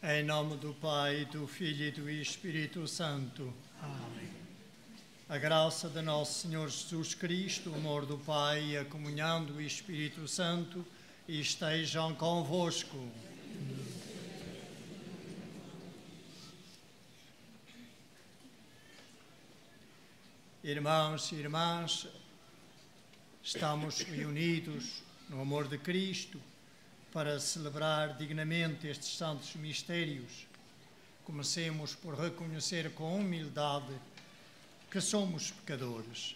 Em nome do Pai, do Filho e do Espírito Santo. Amém. A graça de nosso Senhor Jesus Cristo, o amor do Pai e a comunhão do Espírito Santo estejam convosco. Irmãos e irmãs, estamos reunidos no amor de Cristo para celebrar dignamente estes santos mistérios. Comecemos por reconhecer com humildade que somos pecadores.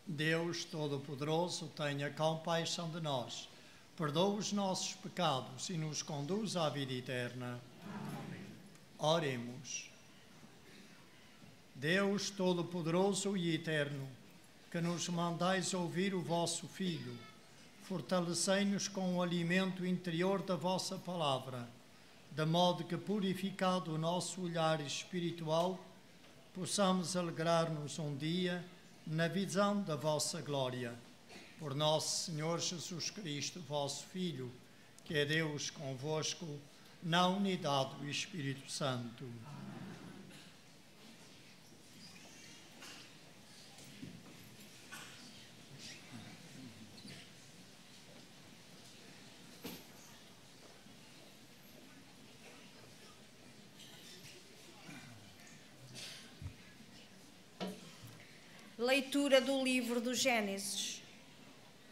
Deus Todo-Poderoso, tenha compaixão de nós, perdoa os nossos pecados e nos conduz à vida eterna. Amém. Oremos. Deus Todo-Poderoso e Eterno, que nos mandais ouvir o vosso Filho, fortalecei-nos com o alimento interior da vossa palavra, de modo que, purificado o nosso olhar espiritual, possamos alegrar-nos um dia na visão da vossa glória. Por nosso Senhor Jesus Cristo, vosso Filho, que é Deus convosco, na unidade do Espírito Santo. Leitura do livro do Gênesis.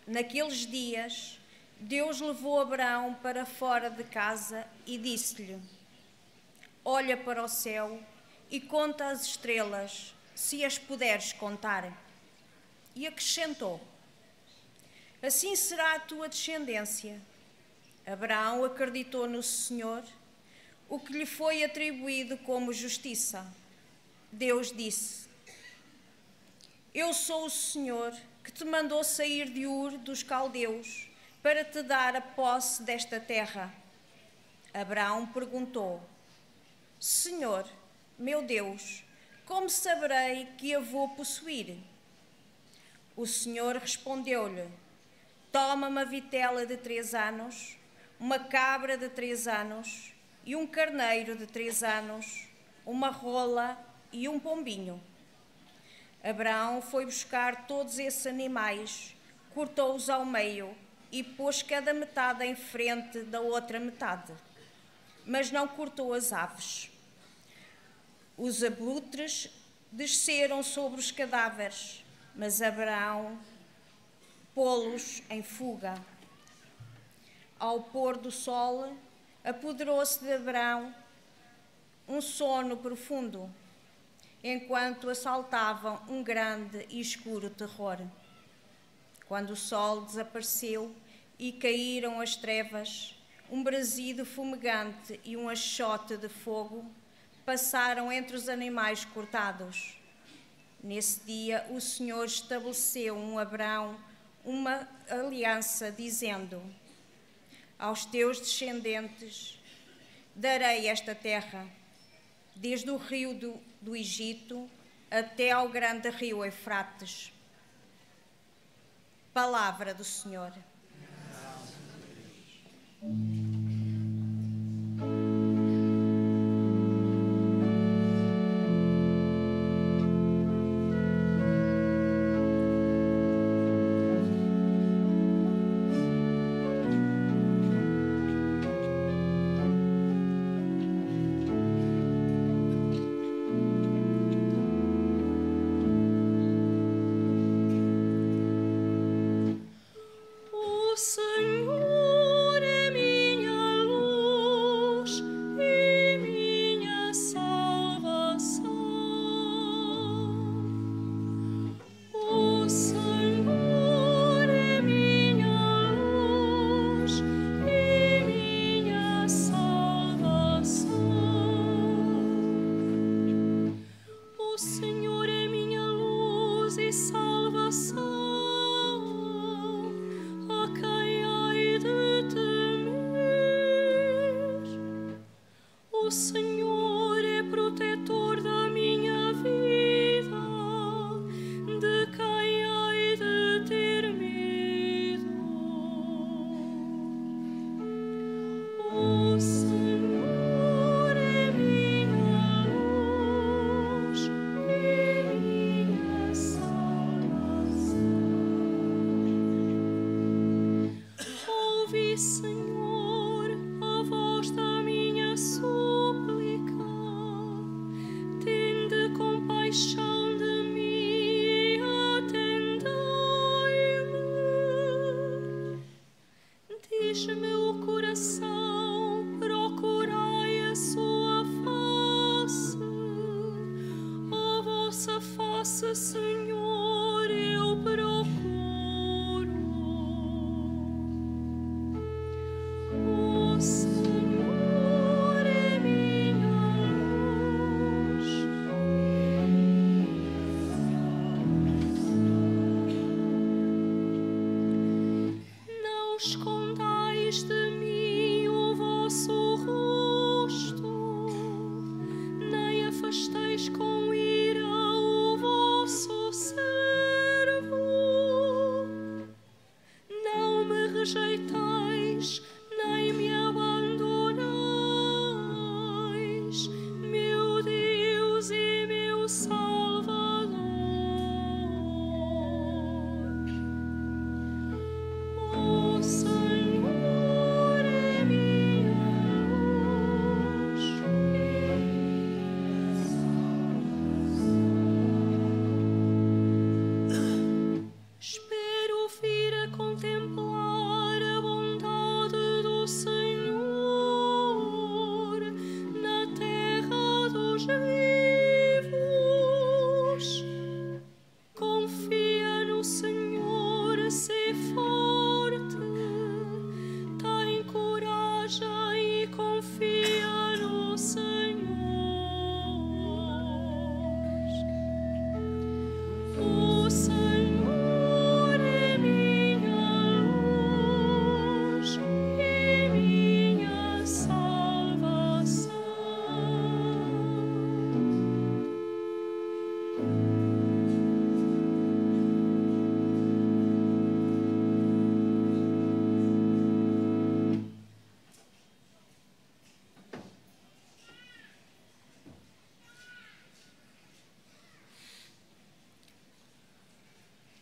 Naqueles dias, Deus levou Abraão para fora de casa e disse-lhe: olha para o céu e conta as estrelas, se as puderes contar. E acrescentou: assim será a tua descendência. Abraão acreditou no Senhor, o que lhe foi atribuído como justiça. Deus disse: eu sou o Senhor que te mandou sair de Ur dos Caldeus para te dar a posse desta terra. Abraão perguntou: Senhor, meu Deus, como saberei que a vou possuir? O Senhor respondeu-lhe: toma uma vitela de 3 anos, uma cabra de 3 anos e um carneiro de 3 anos, uma rola e um pombinho. Abraão foi buscar todos esses animais, cortou-os ao meio e pôs cada metade em frente da outra metade, mas não cortou as aves. Os abutres desceram sobre os cadáveres, mas Abraão pô-los em fuga. Ao pôr do sol, apoderou-se de Abraão um sono profundo, enquanto assaltavam um grande e escuro terror. Quando o sol desapareceu e caíram as trevas, um brasido fumegante e um achote de fogo passaram entre os animais cortados. Nesse dia, o Senhor estabeleceu com Abraão uma aliança, dizendo: aos teus descendentes darei esta terra, desde o rio do Egito até ao grande rio Eufrates. Palavra do Senhor.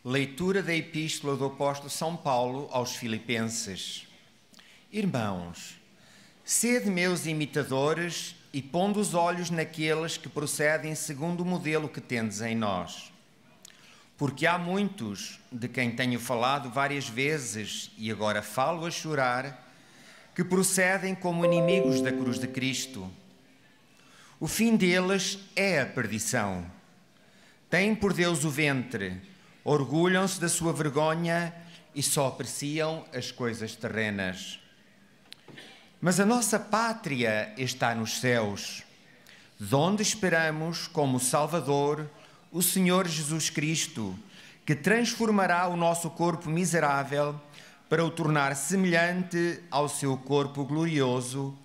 Leitura da Epístola do Apóstolo São Paulo aos Filipenses. Irmãos, sede meus imitadores e pondo os olhos naqueles que procedem segundo o modelo que tendes em nós. Porque há muitos, de quem tenho falado várias vezes e agora falo a chorar, que procedem como inimigos da cruz de Cristo. O fim deles é a perdição. Têm por Deus o ventre, orgulham-se da sua vergonha e só apreciam as coisas terrenas. Mas a nossa pátria está nos céus, de onde esperamos como Salvador o Senhor Jesus Cristo, que transformará o nosso corpo miserável para o tornar semelhante ao seu corpo glorioso,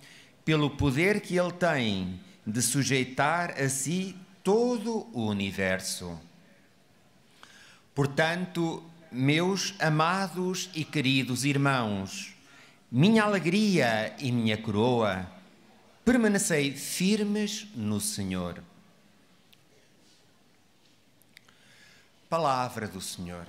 pelo poder que ele tem de sujeitar a si todo o universo. Portanto, meus amados e queridos irmãos, minha alegria e minha coroa, permanecei firmes no Senhor. Palavra do Senhor.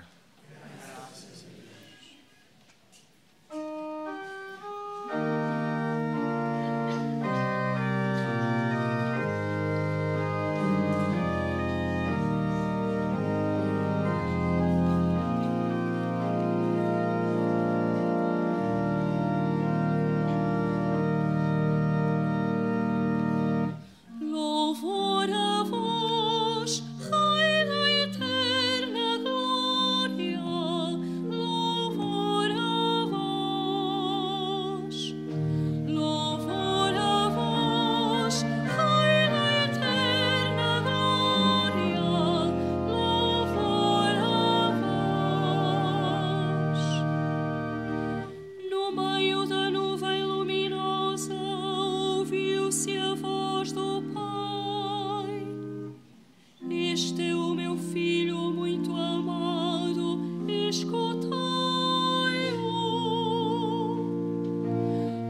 Louvor a vós, Rei da eterna glória. Louvor a vós. Louvor a vós, Rei da eterna glória. Louvor a vós. No meio da nuvem luminosa ouviu-se a voz do Pai. Este é o meu filho muito amado, escutai-o.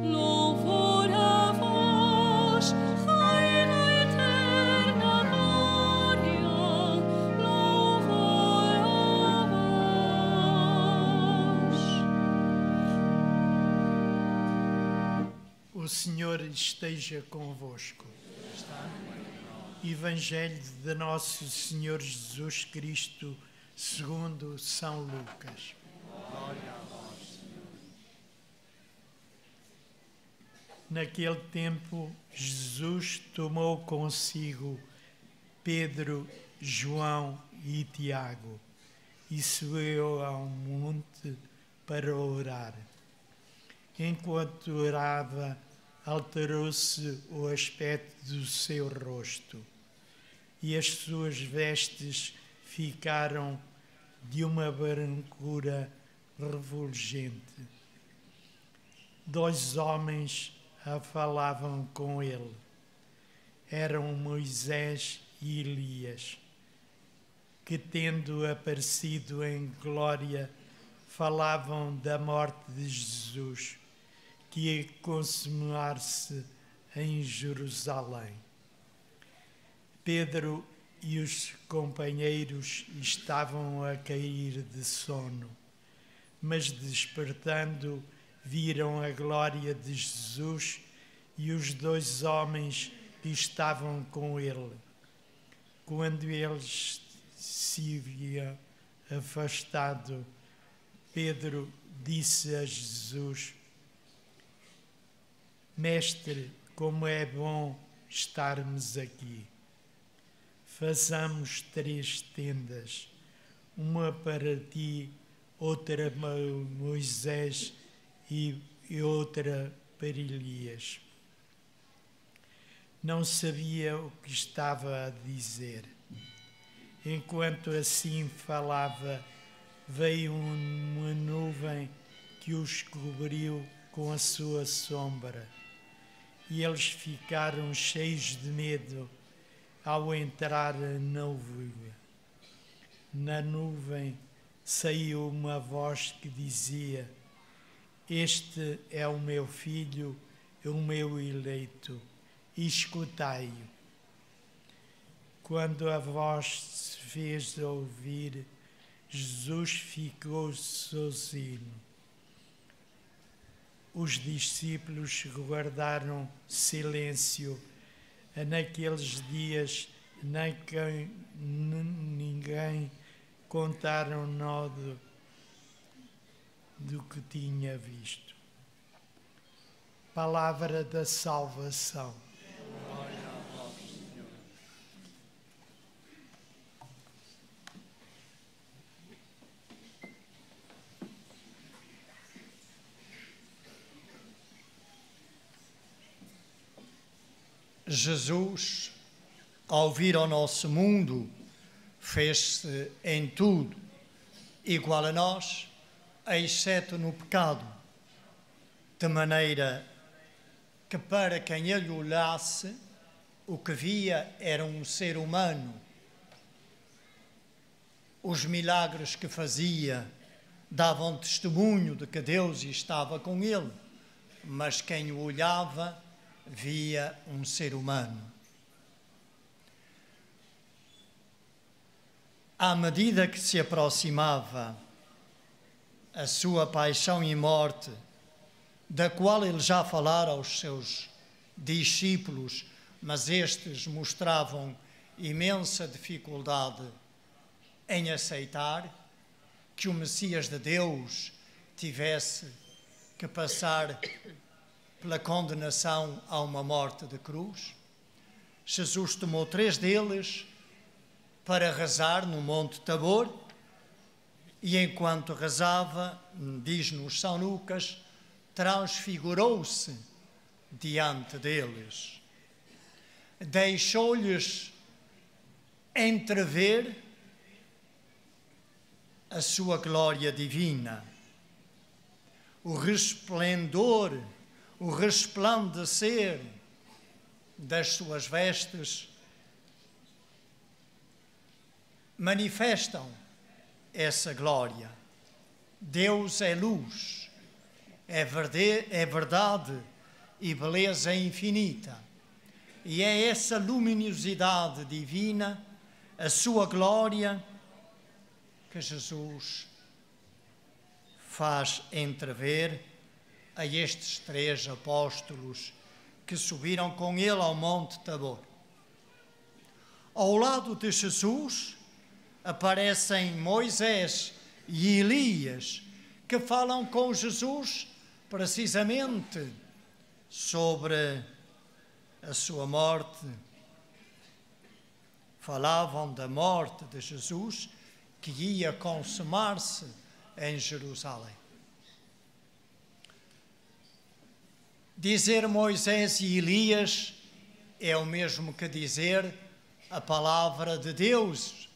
Louvor a vós, Rei da eterna glória. Louvor a vós. O Senhor esteja convosco. Evangelho de Nosso Senhor Jesus Cristo, segundo São Lucas. Naquele tempo, Jesus tomou consigo Pedro, João e Tiago e subiu a um monte para orar. Enquanto orava, alterou-se o aspecto do seu rosto e as suas vestes ficaram de uma brancura refulgente. 2 homens falavam com ele. Eram Moisés e Elias, que, tendo aparecido em glória, falavam da morte de Jesus, que ia consumar-se em Jerusalém. Pedro e os companheiros estavam a cair de sono, mas despertando, viram a glória de Jesus e os 2 homens que estavam com ele. Quando eles se haviam afastado, Pedro disse a Jesus: Mestre, como é bom estarmos aqui. Façamos 3 tendas, uma para ti, outra para Moisés e outra para Elias. Não sabia o que estava a dizer. Enquanto assim falava, veio uma nuvem que os cobriu com a sua sombra. E eles ficaram cheios de medo ao entrar na nuvem. Na nuvem saiu uma voz que dizia: Este é o meu filho, o meu eleito, escutai-o. Quando a voz se fez ouvir, Jesus ficou sozinho. Os discípulos guardaram silêncio. Naqueles dias ninguém contaram nada do que tinha visto. Palavra da salvação. Jesus, ao vir ao nosso mundo, fez-se em tudo igual a nós, exceto no pecado, de maneira que para quem ele olhasse, o que via era um ser humano. Os milagres que fazia davam testemunho de que Deus estava com ele, mas quem o olhava via um ser humano. À medida que se aproximava a sua paixão e morte, da qual ele já falara aos seus discípulos, mas estes mostravam imensa dificuldade em aceitar que o Messias de Deus tivesse que passar pela condenação a uma morte de cruz. Jesus tomou 3 deles para rezar no Monte Tabor, e enquanto rezava, diz-nos São Lucas, transfigurou-se diante deles. Deixou-lhes entrever a sua glória divina, o resplendor, o resplandecer das suas vestes manifestam essa glória. Deus é luz, é verdade e beleza infinita. E é essa luminosidade divina, a sua glória, que Jesus faz entrever a estes 3 apóstolos que subiram com ele ao Monte Tabor. Ao lado de Jesus aparecem Moisés e Elias, que falam com Jesus precisamente sobre a sua morte. Falavam da morte de Jesus, que ia consumar-se em Jerusalém. Dizer Moisés e Elias é o mesmo que dizer a palavra de Deus,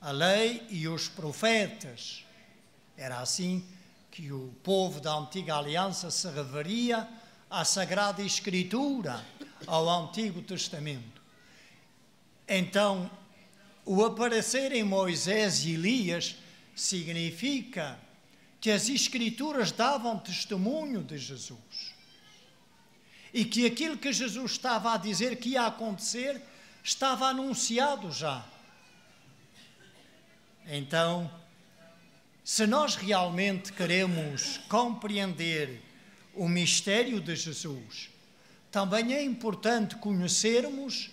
a lei e os profetas. Era assim que o povo da antiga aliança se referia à Sagrada Escritura, ao Antigo Testamento. Então, o aparecer em Moisés e Elias significa que as Escrituras davam testemunho de Jesus e que aquilo que Jesus estava a dizer que ia acontecer estava anunciado já. Então, se nós realmente queremos compreender o mistério de Jesus, também é importante conhecermos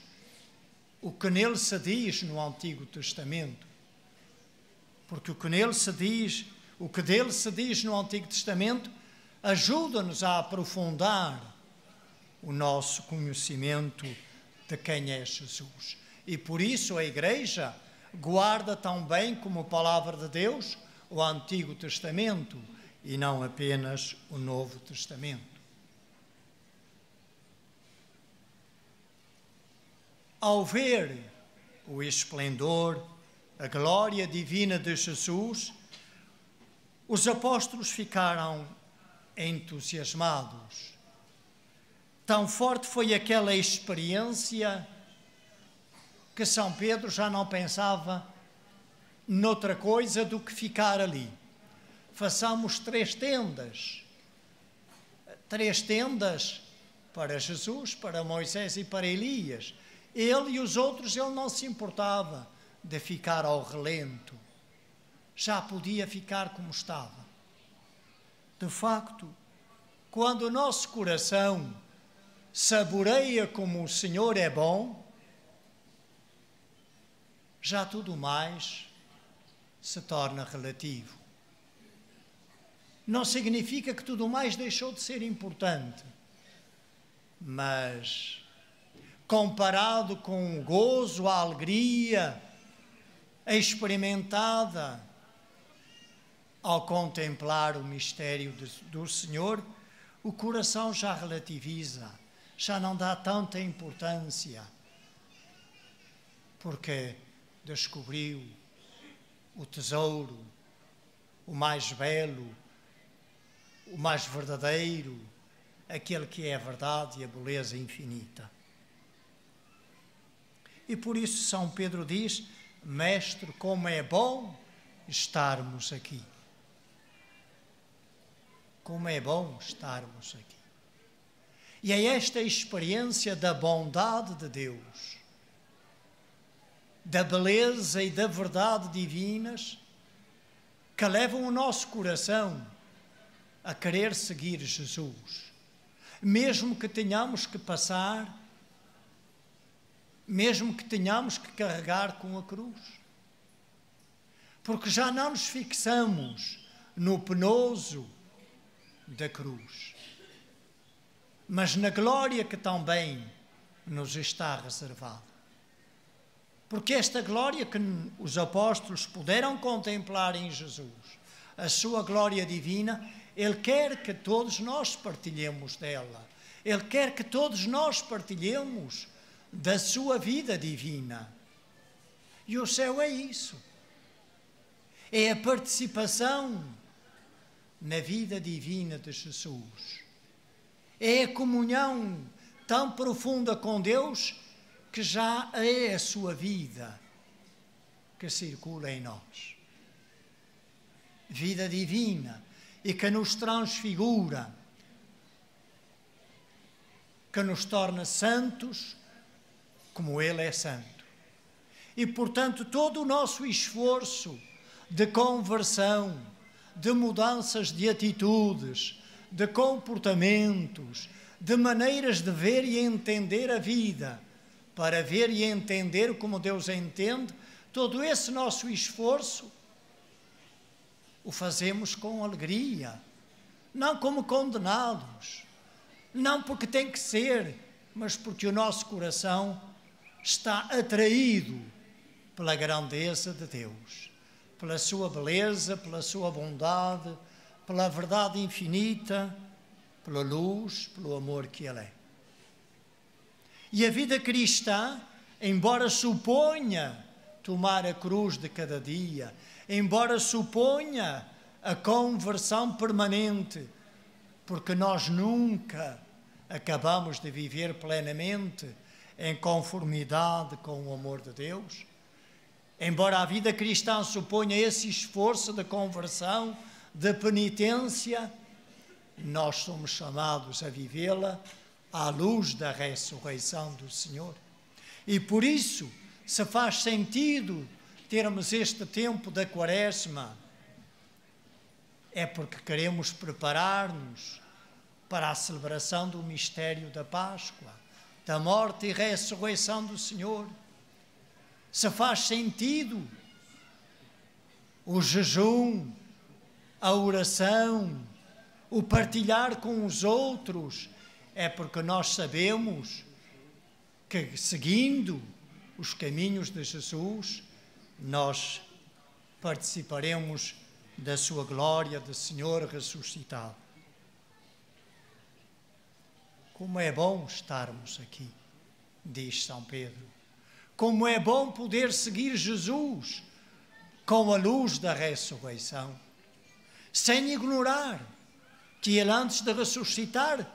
o que nele se diz no Antigo Testamento. Porque o que dele se diz no Antigo Testamento ajuda-nos a aprofundar o nosso conhecimento de quem é Jesus. E por isso a Igreja guarda tão bem como palavra de Deus o Antigo Testamento e não apenas o Novo Testamento. Ao ver o esplendor, a glória divina de Jesus, os apóstolos ficaram entusiasmados. Tão forte foi aquela experiência que São Pedro já não pensava noutra coisa do que ficar ali. Façamos 3 tendas. 3 tendas para Jesus, para Moisés e para Elias. Ele e os outros, ele não se importava de ficar ao relento. Já podia ficar como estava. De facto, quando o nosso coração saboreia como o Senhor é bom, já tudo mais se torna relativo. Não significa que tudo mais deixou de ser importante, mas comparado com o gozo, a alegria experimentada ao contemplar o mistério do Senhor, o coração já relativiza, já não dá tanta importância, porque descobriu o tesouro, o mais belo, o mais verdadeiro, aquele que é a verdade e a beleza infinita. E por isso São Pedro diz: Mestre, como é bom estarmos aqui. Como é bom estarmos aqui. E é esta experiência da bondade de Deus, da beleza e da verdade divinas, que levam o nosso coração a querer seguir Jesus, mesmo que tenhamos que passar, mesmo que tenhamos que carregar com a cruz. Porque já não nos fixamos no penoso da cruz, mas na glória que também nos está reservada. Porque esta glória que os apóstolos puderam contemplar em Jesus, a sua glória divina, Ele quer que todos nós partilhemos dela. Ele quer que todos nós partilhemos da sua vida divina. E o céu é isso. É a participação na vida divina de Jesus. É a comunhão tão profunda com Deus que já é a sua vida que circula em nós. Vida divina e que nos transfigura, que nos torna santos como Ele é santo. E, portanto, todo o nosso esforço de conversão, de mudanças de atitudes, de comportamentos, de maneiras de ver e entender a vida, para ver e entender como Deus entende, todo esse nosso esforço o fazemos com alegria, não como condenados, não porque tem que ser, mas porque o nosso coração está atraído pela grandeza de Deus, pela sua beleza, pela sua bondade, pela verdade infinita, pela luz, pelo amor que Ele é. E a vida cristã, embora suponha tomar a cruz de cada dia, embora suponha a conversão permanente, porque nós nunca acabamos de viver plenamente em conformidade com o amor de Deus, embora a vida cristã suponha esse esforço de conversão, de penitência, nós somos chamados a vivê-la à luz da ressurreição do Senhor. E por isso, se faz sentido termos este tempo da Quaresma, é porque queremos preparar-nos para a celebração do mistério da Páscoa, da morte e ressurreição do Senhor. Se faz sentido o jejum, a oração, o partilhar com os outros, é porque nós sabemos que, seguindo os caminhos de Jesus, nós participaremos da sua glória de Senhor ressuscitado. Como é bom estarmos aqui, diz São Pedro. Como é bom poder seguir Jesus com a luz da ressurreição, sem ignorar que Ele, antes de ressuscitar,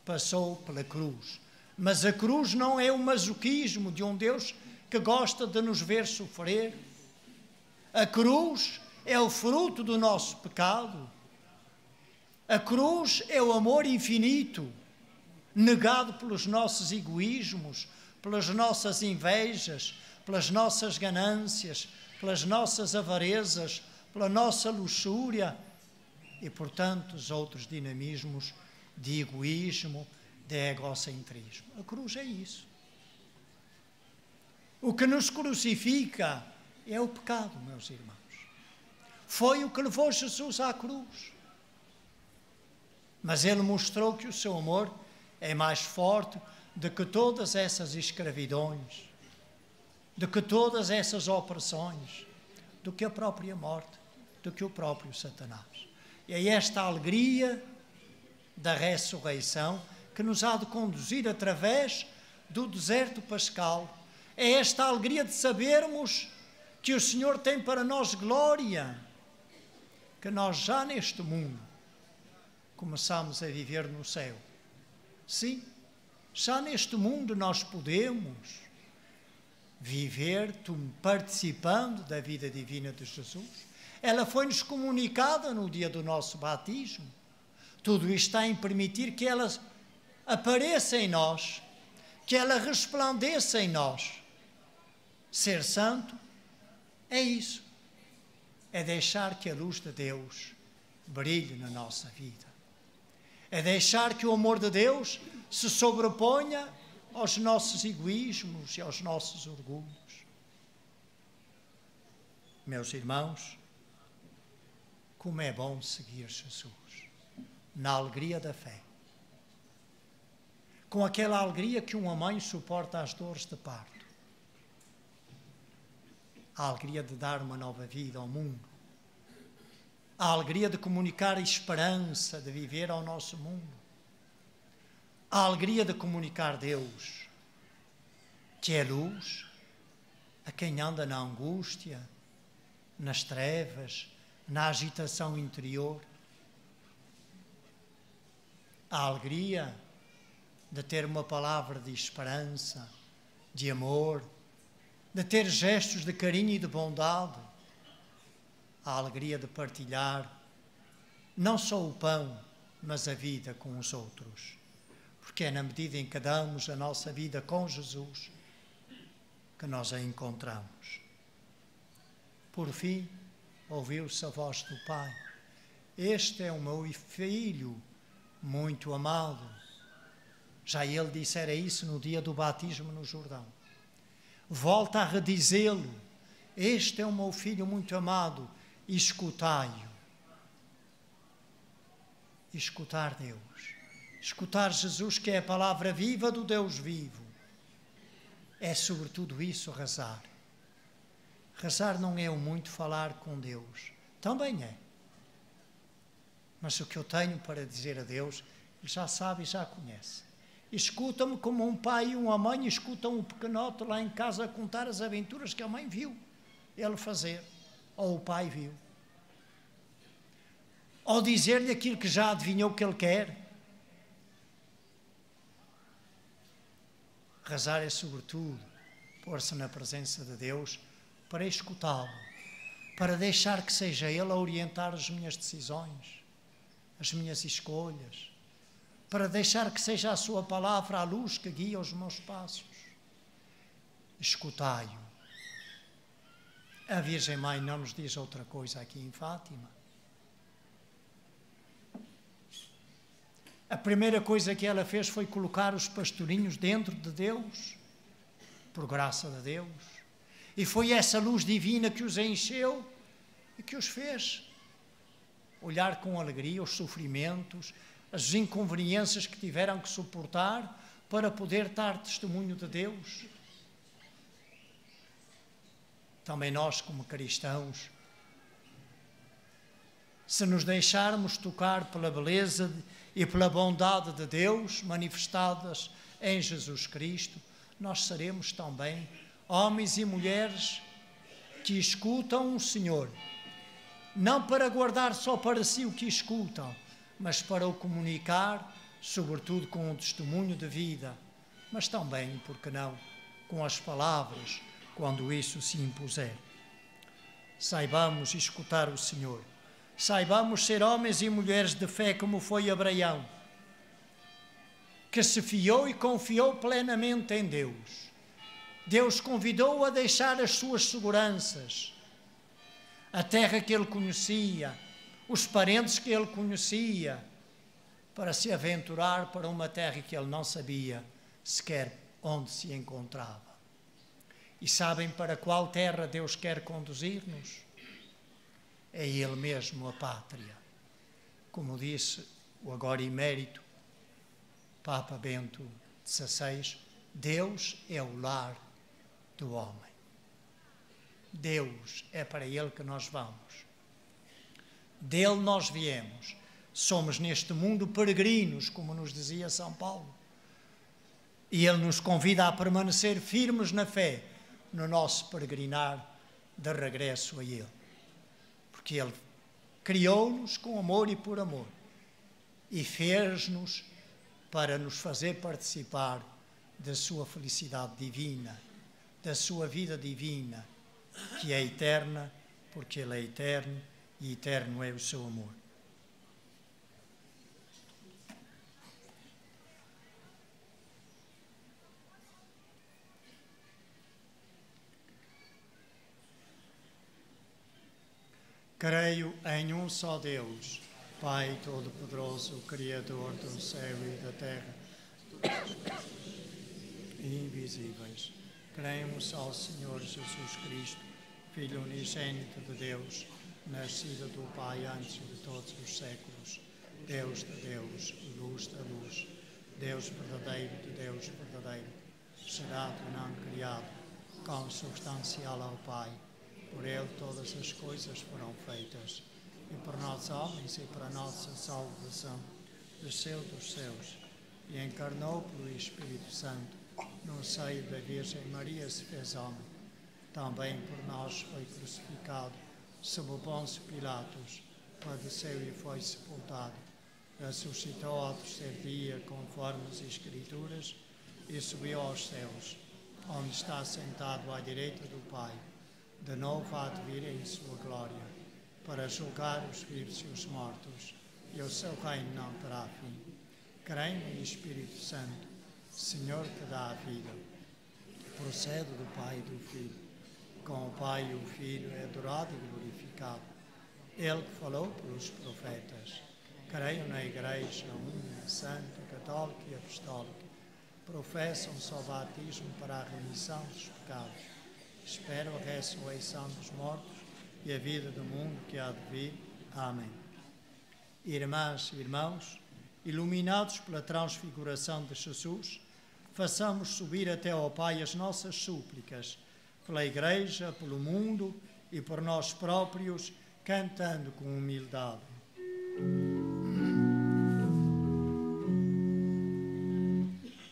passou pela cruz. Mas a cruz não é o masoquismo de um Deus que gosta de nos ver sofrer. A cruz é o fruto do nosso pecado. A cruz é o amor infinito, negado pelos nossos egoísmos, pelas nossas invejas, pelas nossas ganâncias, pelas nossas avarezas, pela nossa luxúria e por tantos outros dinamismos de egoísmo, de egocentrismo. A cruz é isso. O que nos crucifica é o pecado, meus irmãos. Foi o que levou Jesus à cruz. Mas Ele mostrou que o seu amor é mais forte do que todas essas escravidões, do que todas essas opressões, do que a própria morte, do que o próprio Satanás. E é esta alegria da ressurreição que nos há de conduzir através do deserto pascal. É esta alegria de sabermos que o Senhor tem para nós glória, que nós já neste mundo começamos a viver no céu. Sim, já neste mundo nós podemos viver participando da vida divina de Jesus. Ela foi-nos comunicada no dia do nosso batismo. Tudo isto está em permitir que ela apareça em nós, que ela resplandeça em nós. Ser santo é isso. É deixar que a luz de Deus brilhe na nossa vida. É deixar que o amor de Deus se sobreponha aos nossos egoísmos e aos nossos orgulhos. Meus irmãos, como é bom seguir Jesus na alegria da fé, com aquela alegria que uma mãe suporta as dores de parto, a alegria de dar uma nova vida ao mundo, a alegria de comunicar a esperança de viver ao nosso mundo, a alegria de comunicar Deus, que é luz, a quem anda na angústia, nas trevas, na agitação interior. A alegria de ter uma palavra de esperança, de amor, de ter gestos de carinho e de bondade. A alegria de partilhar não só o pão, mas a vida com os outros. Porque é na medida em que damos a nossa vida com Jesus que nós a encontramos. Por fim, ouviu-se a voz do Pai: este é o meu filho muito amado. Já ele dissera isso no dia do batismo no Jordão. Volta a redizê-lo: este é o meu filho muito amado, escutai-o. Escutar Deus, escutar Jesus, que é a palavra viva do Deus vivo. É sobretudo isso, rezar. Rezar não é o muito falar com Deus, também é. Mas o que eu tenho para dizer a Deus, Ele já sabe e já conhece. Escuta-me como um pai e uma mãe escutam um pequenote lá em casa a contar as aventuras que a mãe viu ele fazer, ou o pai viu. Ou dizer-lhe aquilo que já adivinhou que ele quer. Rezar é, sobretudo, pôr-se na presença de Deus para escutá-lo, para deixar que seja Ele a orientar as minhas decisões, as minhas escolhas, para deixar que seja a sua palavra a luz que guia os meus passos. Escutai-o. A Virgem Mãe não nos diz outra coisa aqui em Fátima. A primeira coisa que ela fez foi colocar os pastorinhos dentro de Deus, por graça de Deus. E foi essa luz divina que os encheu e que os fez olhar com alegria os sofrimentos, as inconveniências que tiveram que suportar para poder dar testemunho de Deus. Também nós, como cristãos, se nos deixarmos tocar pela beleza e pela bondade de Deus manifestadas em Jesus Cristo, nós seremos também homens e mulheres que escutam o Senhor, não para guardar só para si o que escutam, mas para o comunicar, sobretudo com o testemunho de vida, mas também, por que não, com as palavras, quando isso se impuser. Saibamos escutar o Senhor. Saibamos ser homens e mulheres de fé como foi Abraão, que se fiou e confiou plenamente em Deus. Deus convidou-o a deixar as suas seguranças, a terra que ele conhecia, os parentes que ele conhecia, para se aventurar para uma terra que ele não sabia sequer onde se encontrava. E sabem para qual terra Deus quer conduzir-nos? É Ele mesmo a pátria. Como disse o agora emérito Papa Bento XVI, Deus é o lar do homem. Deus é para Ele que nós vamos. Dele nós viemos. Somos neste mundo peregrinos, como nos dizia São Paulo. E Ele nos convida a permanecer firmes na fé, no nosso peregrinar de regresso a Ele. Porque Ele criou-nos com amor e por amor. E fez-nos para nos fazer participar da sua felicidade divina, da sua vida divina, que é eterna, porque Ele é eterno e eterno é o seu amor. Creio em um só Deus, Pai Todo-Poderoso, Criador do céu e da terra, invisíveis. Creio no só Senhor Jesus Cristo, Filho unigênito de Deus, nascido do Pai antes de todos os séculos, Deus de Deus, luz da luz, Deus verdadeiro de Deus verdadeiro, gerado e não criado, consubstancial ao Pai. Por Ele todas as coisas foram feitas, e por nós homens e para a nossa salvação desceu dos céus e encarnou pelo Espírito Santo, no seio da Virgem Maria se fez homem. Também por nós foi crucificado, sob o Pôncio Pilatos, padeceu e foi sepultado. Ressuscitou ao terceiro dia, conforme as Escrituras, e subiu aos céus, onde está sentado à direita do Pai. De novo há de vir em sua glória, para julgar os vivos e os mortos, e o seu reino não terá fim. Creio no Espírito Santo, Senhor que dá a vida, procede do Pai e do Filho. Com o Pai e o Filho é adorado e glorificado. Ele que falou pelos profetas. Creio na Igreja Una, Santa, Católica e Apostólica. Professam só batismo para a remissão dos pecados. Espero a ressurreição dos mortos e a vida do mundo que há de vir. Amém. Irmãs e irmãos, iluminados pela transfiguração de Jesus, façamos subir até ao Pai as nossas súplicas, pela Igreja, pelo mundo e por nós próprios, cantando com humildade.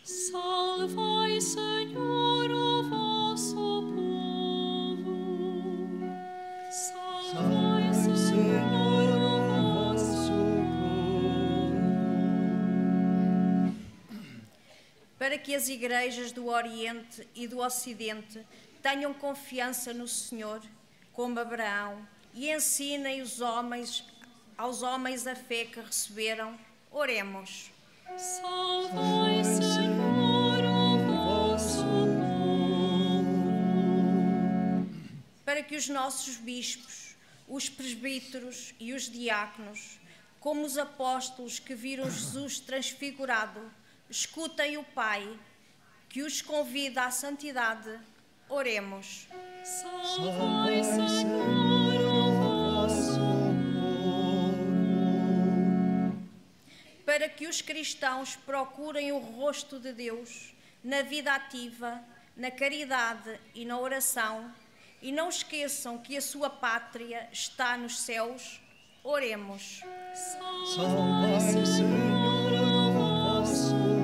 Salvai, Senhor, o vosso povo. Salvai, Senhor, o vosso povo. Para que as igrejas do Oriente e do Ocidente tenham confiança no Senhor, como Abraão, e ensinem aos homens a fé que receberam, oremos. Salvai, Senhor, o vosso povo. Para que os nossos bispos, os presbíteros e os diáconos, como os apóstolos que viram Jesus transfigurado, escutem o Pai, que os convida à santidade, oremos. Salvai, Senhor, o vosso povo. Para que os cristãos procurem o rosto de Deus na vida ativa, na caridade e na oração, e não esqueçam que a sua pátria está nos céus, oremos. Salvai, Senhor, o vosso povo.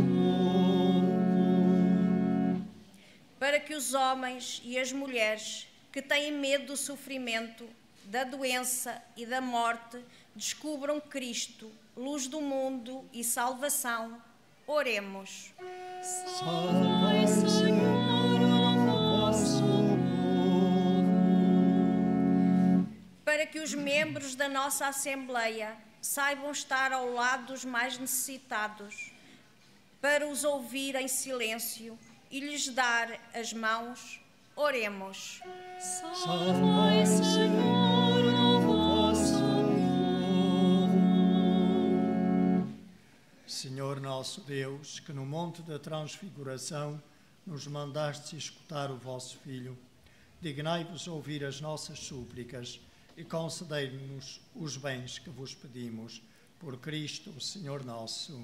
Para que os homens e as mulheres que têm medo do sofrimento, da doença e da morte descubram Cristo, luz do mundo e salvação, oremos. Salvai, Senhor, o vosso povo. Para que os membros da nossa Assembleia saibam estar ao lado dos mais necessitados, para os ouvir em silêncio e lhes dar as mãos, oremos. Salvai, Senhor, o vosso povo. Senhor nosso Deus, que no monte da transfiguração nos mandastes escutar o vosso Filho, dignai-vos ouvir as nossas súplicas e concedei-nos os bens que vos pedimos, por Cristo, o Senhor nosso.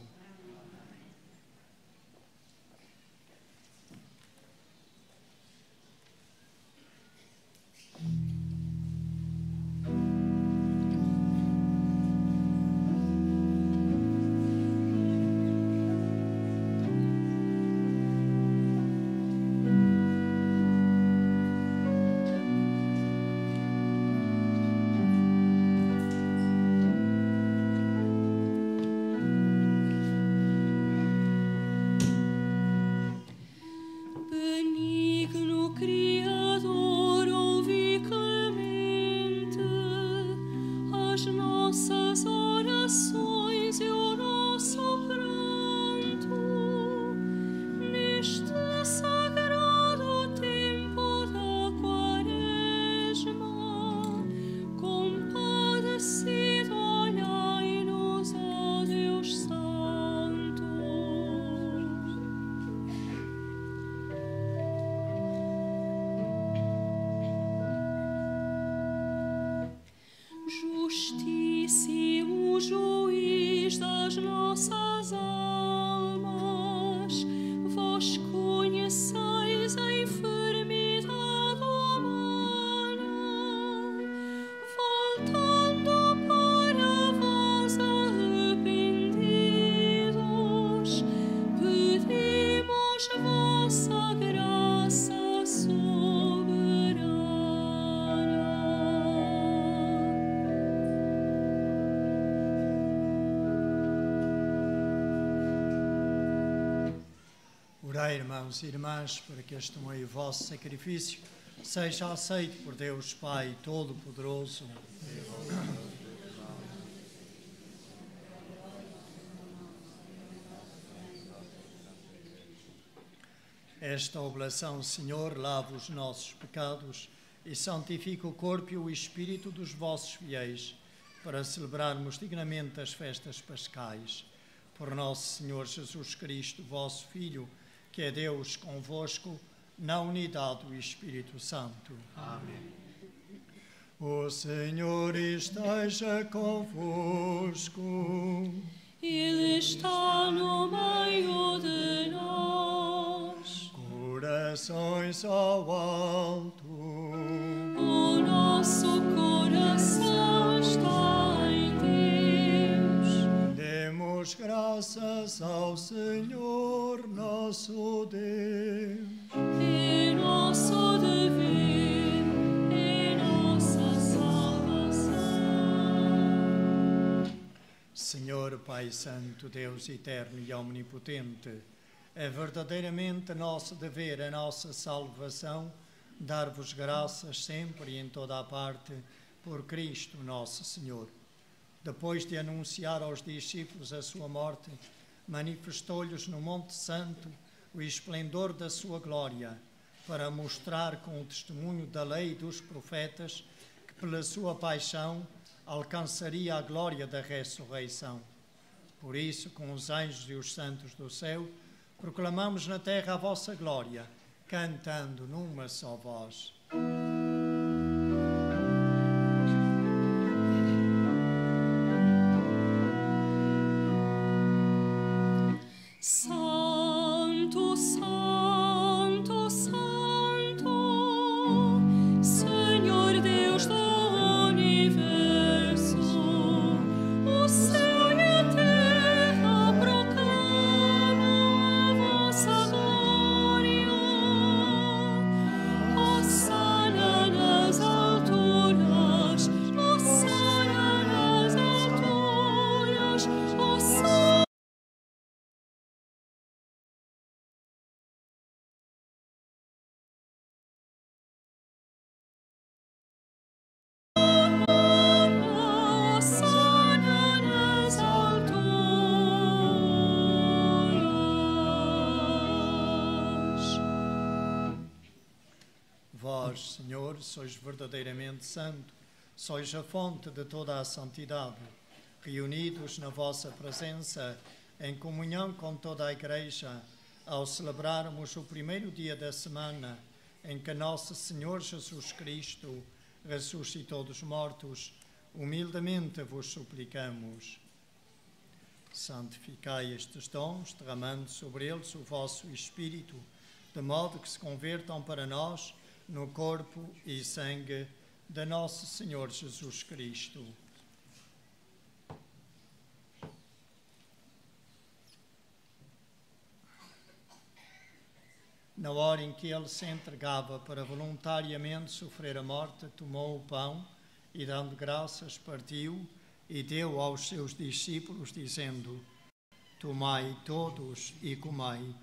nossas almas. Vós conheceis a enfermidade humana, voltando para vós arrependidos, pedimos vossa graça soberana. Orai, irmãos e irmãs, para que este meio vosso sacrifício seja aceito por Deus Pai Todo-Poderoso. Esta oblação, Senhor, lava os nossos pecados e santifica o corpo e o espírito dos vossos fiéis, para celebrarmos dignamente as festas pascais. Por nosso Senhor Jesus Cristo, vosso Filho, que é Deus convosco, na unidade do Espírito Santo. Amém. O Senhor esteja convosco. Ele está no meio de nós. Corações ao alto. O nosso coração está em Deus. Demos graças ao Senhor nosso Deus. É nosso dever, é nossa salvação. Senhor Pai Santo, Deus eterno e omnipotente, é verdadeiramente nosso dever, a nossa salvação, dar-vos graças sempre e em toda a parte por Cristo nosso Senhor. Depois de anunciar aos discípulos a sua morte, manifestou-lhes no Monte Santo o esplendor da sua glória, para mostrar com o testemunho da lei e dos profetas que pela sua paixão alcançaria a glória da ressurreição. Por isso, com os anjos e os santos do céu, proclamamos na terra a vossa glória, cantando numa só voz. Santo, Santo, Santo, Senhor Deus do universo, o céu e a terra proclamam a vossa glória. Hosana nas alturas, Hosana nas alturas, Hosana. Hosana nas alturas. Vós, Senhor, sois verdadeiramente santo, sois a fonte de toda a santidade. Reunidos na vossa presença, em comunhão com toda a Igreja, ao celebrarmos o primeiro dia da semana em que nosso Senhor Jesus Cristo ressuscitou dos mortos, humildemente vos suplicamos. Santificai estes dons, derramando sobre eles o vosso Espírito, de modo que se convertam para nós no corpo e sangue de nosso Senhor Jesus Cristo. Na hora em que ele se entregava para voluntariamente sofrer a morte, tomou o pão e, dando graças, partiu e deu aos seus discípulos, dizendo: Tomai todos e comei,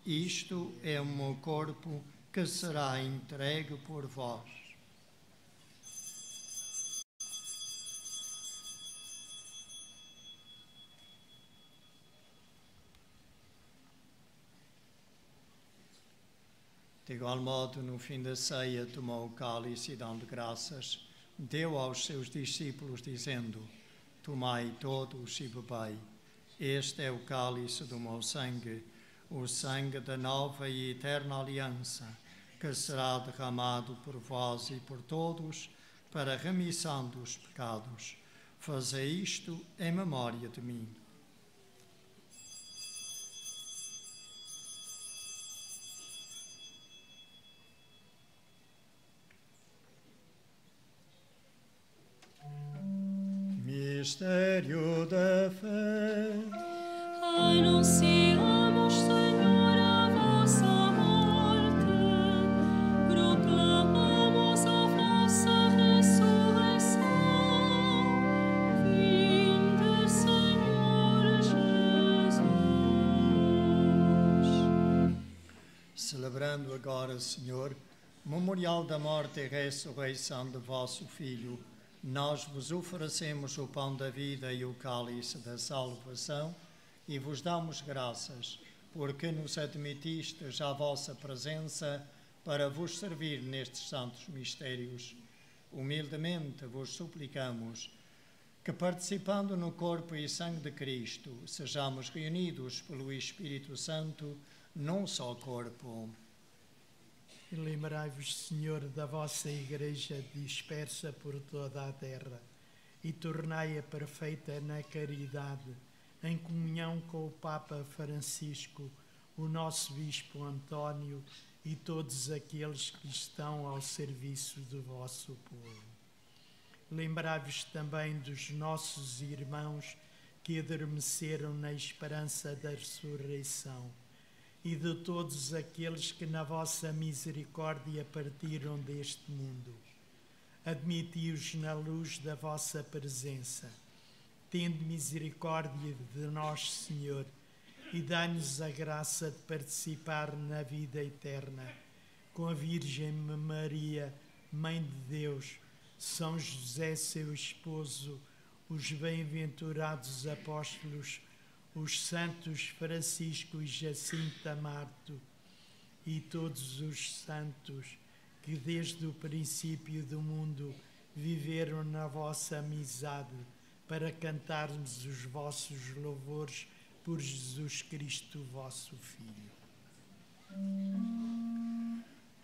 isto é o meu corpo que será entregue por vós. De igual modo, no fim da ceia, tomou o cálice e, dando graças, deu aos seus discípulos, dizendo: Tomai todos e bebei. Este é o cálice do meu sangue, o sangue da nova e eterna aliança, que será derramado por vós e por todos para a remissão dos pecados. Fazei isto em memória de mim. Mistério da fé. Anunciamos, Senhor, a vossa morte, proclamamos a vossa ressurreição. Vinde, Senhor Jesus. Celebrando agora, Senhor, memorial da morte e ressurreição de vosso Filho, nós vos oferecemos o pão da vida e o cálice da salvação e vos damos graças, porque nos admitistes à vossa presença para vos servir nestes santos mistérios. Humildemente vos suplicamos que, participando no corpo e sangue de Cristo, sejamos reunidos pelo Espírito Santo num só corpo. E lembrai-vos, Senhor, da vossa Igreja dispersa por toda a terra e tornai-a perfeita na caridade, em comunhão com o Papa Francisco, o nosso Bispo António e todos aqueles que estão ao serviço do vosso povo. Lembrai-vos também dos nossos irmãos que adormeceram na esperança da ressurreição e de todos aqueles que na vossa misericórdia partiram deste mundo. Admiti-os na luz da vossa presença. Tende misericórdia de nós, Senhor, e dai-nos a graça de participar na vida eterna, com a Virgem Maria, Mãe de Deus, São José, seu esposo, os bem-aventurados apóstolos, os santos Francisco e Jacinto Marto e todos os santos que desde o princípio do mundo viveram na vossa amizade, para cantarmos os vossos louvores por Jesus Cristo, vosso Filho.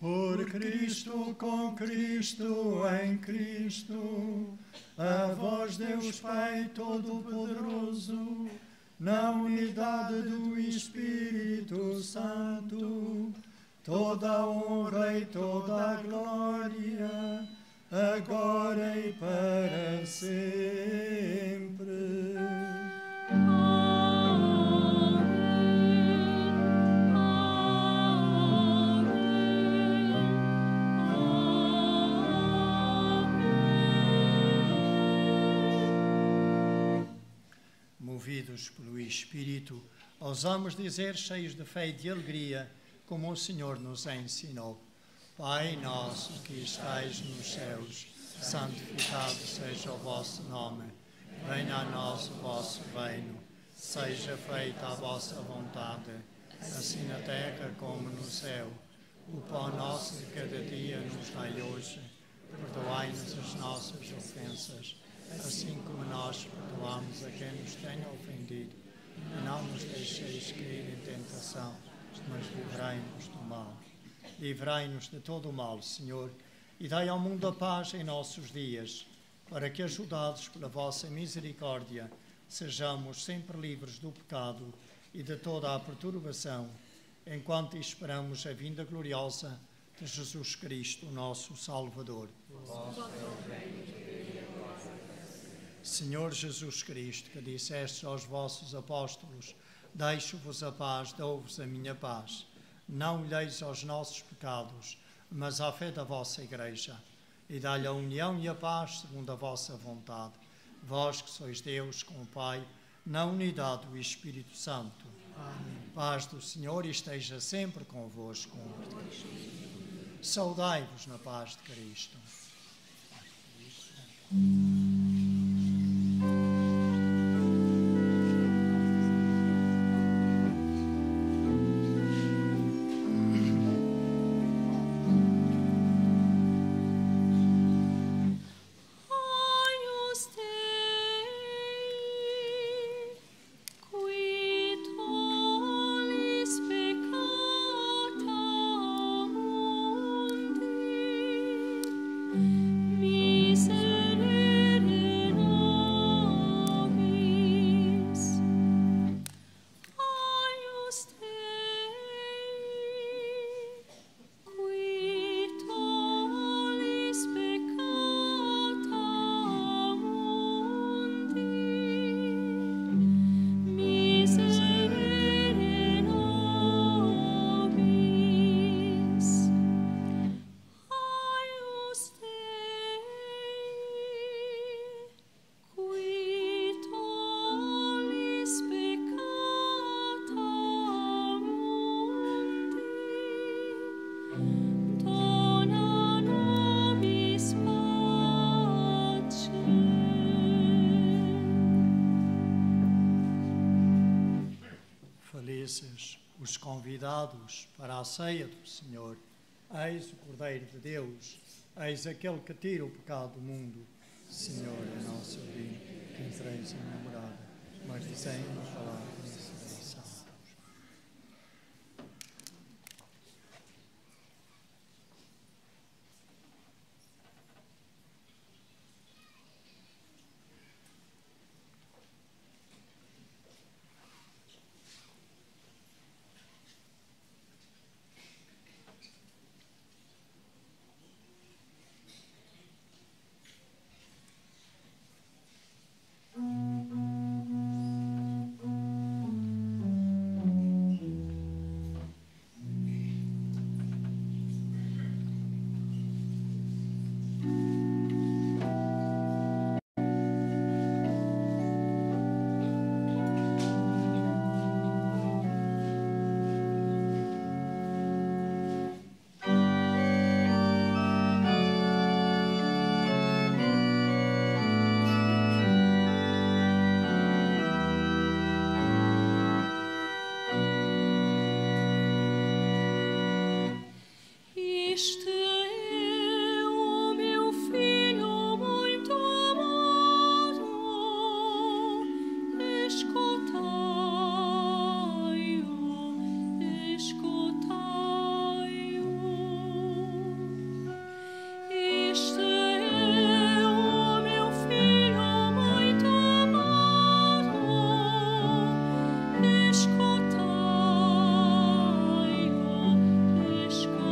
Por Cristo, com Cristo, em Cristo, a vós Deus Pai Todo-Poderoso, na unidade do Espírito Santo, toda a honra e toda a glória, agora e para sempre. Movidos pelo Espírito, ousamos dizer, cheios de fé e de alegria, como o Senhor nos ensinou: Pai nosso que estais nos céus, santificado seja o vosso nome. Venha a nós o vosso reino. Seja feita a vossa vontade, assim na terra como no céu. O pão nosso de cada dia nos dai hoje. Perdoai-nos as nossas ofensas, assim como nós perdoamos a quem nos tenha ofendido. E não nos deixeis cair em tentação, mas livrai-nos do mal. Livrai-nos de todo o mal, Senhor, e dai ao mundo a paz em nossos dias, para que, ajudados pela vossa misericórdia, sejamos sempre livres do pecado e de toda a perturbação, enquanto esperamos a vinda gloriosa de Jesus Cristo, nosso Salvador. Senhor Jesus Cristo, que disseste aos vossos apóstolos: deixo-vos a paz, dou-vos a minha paz. Não olheis aos nossos pecados, mas à fé da vossa Igreja, e dai-lhe a união e a paz segundo a vossa vontade. Vós que sois Deus com o Pai, na unidade do Espírito Santo. Amém. Paz do Senhor esteja sempre convosco. Saudai-vos na paz de Cristo. Miserere felizes os convidados para a ceia do Senhor. Eis o Cordeiro de Deus, eis aquele que tira o pecado do mundo. Senhor, é nosso divino, que entreis em minha morada, mas dizem uma palavra e serei salvo. Este é o meu filho muito amado, escutai-o, escutai-o. Este é o meu filho muito amado, escutai-o, escutai-o.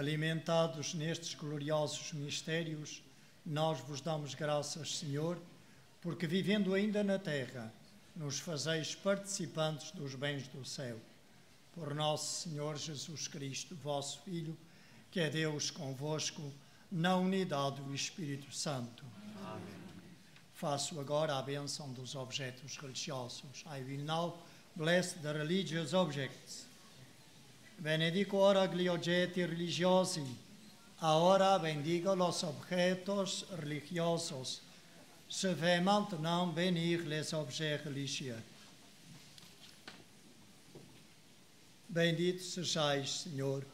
Alimentados nestes gloriosos mistérios, nós vos damos graças, Senhor, porque vivendo ainda na terra, nos fazeis participantes dos bens do céu. Por nosso Senhor Jesus Cristo, vosso Filho, que é Deus convosco, na unidade do Espírito Santo. Amém. Faço agora a bênção dos objetos religiosos. I will now bless the religious objects. Benedico ora gli oggetti religiosi. Ahora bendigo los objetos religiosos. Je vais maintenant bénir les objets religieux. Bendito sejais, Senhor,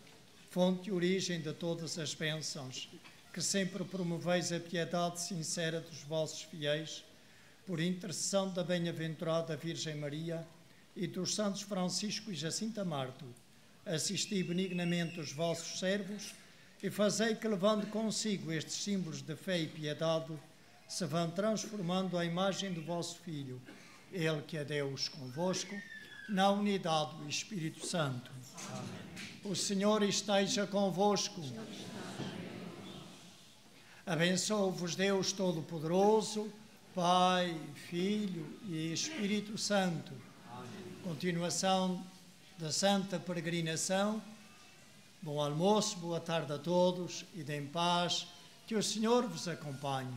fonte e origem de todas as bênçãos, que sempre promoveis a piedade sincera dos vossos fiéis, por intercessão da bem-aventurada Virgem Maria e dos santos Francisco e Jacinta Marto, assisti benignamente os vossos servos e fazei que, levando consigo estes símbolos de fé e piedade, se vão transformando à imagem do vosso Filho, Ele que é Deus convosco, na unidade do Espírito Santo. Amém. O Senhor esteja convosco. Abençoe-vos Deus Todo-Poderoso, Pai, Filho e Espírito Santo. Amém. Continuação da Santa Peregrinação. Bom almoço, boa tarde a todos e deem paz. Que o Senhor vos acompanhe.